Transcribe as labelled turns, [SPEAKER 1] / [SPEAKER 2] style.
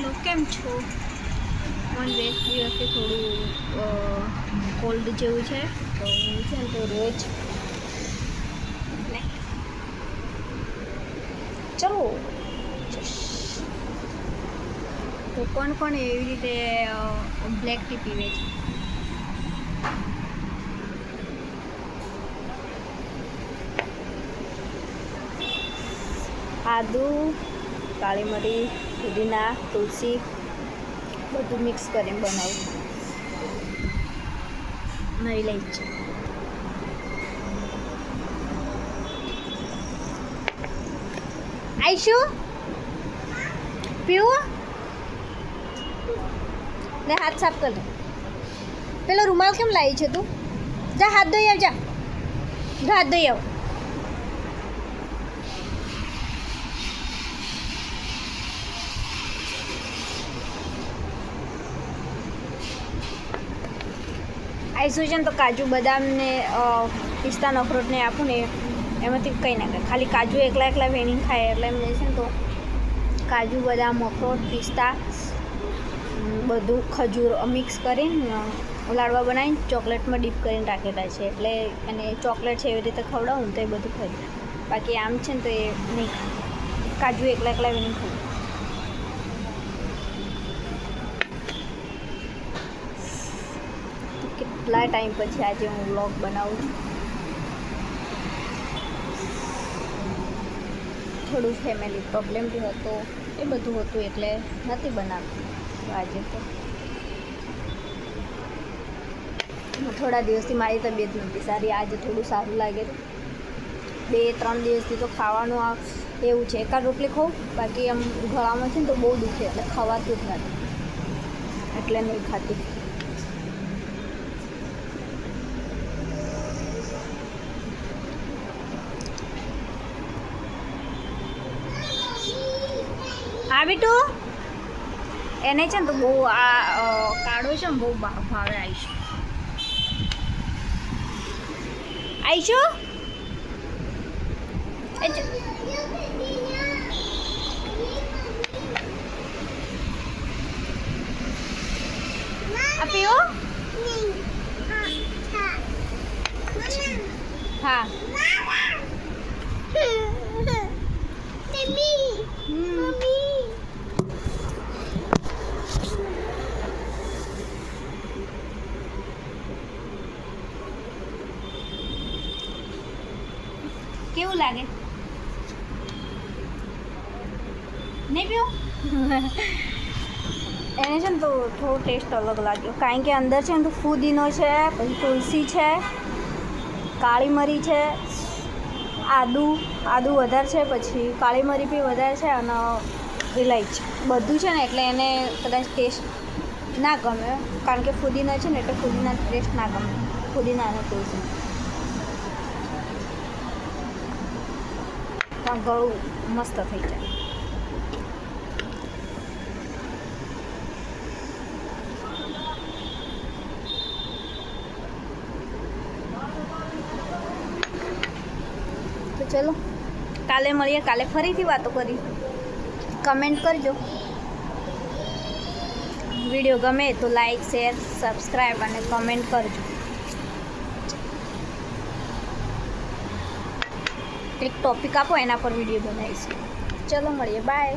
[SPEAKER 1] Hello, કેમ છો? મને બે દિવસથી થોડું કોલ્ડ જેવું છે, તો હું છે ને તો રોજ ચલો તો કોણ કોણ એવી રીતે બ્લેક ટી પીવે છે? આદુ, કાળી મરી, પુદીના, તુલસી બધું મિક્સ કરીને બનાવું. નવી લઈ છે. આઈશું પીવું? લે હાથ સાફ કર દે. પેલો રૂમાલ કેમ લાવી છે તું? જા હાથ ધોઈ આવ, જા હાથ ધોઈ આવ. આઈસુજન તો કાજુ બદામ ને પિસ્તા અખરોટને આપું ને એમાંથી કંઈ ના કરે, ખાલી કાજુ એકલા એકલા વેણીને ખાય એટલે એમ છે ને તો કાજુ બદામ અખરોટ પિસ્તા બધું ખજૂર મિક્સ કરીને લાડવા બનાવીને ચોકલેટમાં ડીપ કરીને રાખેલા છે, એટલે એને ચોકલેટ છે એવી રીતે ખવડાવું તો એ બધું ખાઈ. બાકી આમ છે ને તો એ નહીં ખાય, કાજુ એકલા એકલા વેણીને ખાય. કેટલા ટાઈમ પછી આજે હું વ્લોગ બનાવું છું. થોડું ફેમિલી પ્રોબ્લેમ બી હતો, એ બધું હતું એટલે નથી બનાવતી. આજે તો થોડા દિવસથી મારી તબિયત નથી સારી, આજે થોડું સારું લાગે છે. 2-3 દિવસથી તો ખાવાનું એવું છે, એકાદ રોટલી ખાઉં, બાકી આમ ગળામાં છે ને તો બહુ દુખે એટલે ખવાતું જ નથી, એટલે નહીં ખાતી. હા બીટુ, એને છે ને તો બહુ આ કાળો છે ને બહુ ભાવે. આવીશું આપ્યો. હા કેવું લાગે? નહીં પીવું? એને છે ને તો થોડો ટેસ્ટ અલગ લાગ્યો, કારણ કે અંદર છે ને તો ફુદીનો છે, પછી તુલસી છે, કાળી મરી છે, આદુ વધારે છે, પછી કાળી મરી બી વધારે છે અને ઇલાયચી બધું છે ને, એટલે એને કદાચ ટેસ્ટ ના ગમે, કારણ કે ફુદીનો છે ને એટલે ફુદીના ટેસ્ટ ના ગમે, ફુદીના અને તુલસી. ગળું મસ્ત થઈ જાય. તો ચલો કાલે મળીએ, કાલે ફરીથી વાતો કરી. કમેન્ટ કરજો. વિડીયો ગમે તો લાઈક શેર સબસ્ક્રાઈબ અને કમેન્ટ કરજો. એક ટોપિક આપો, એના પર વિડીયો બનાવીશું. ચલો મળીએ, બાય.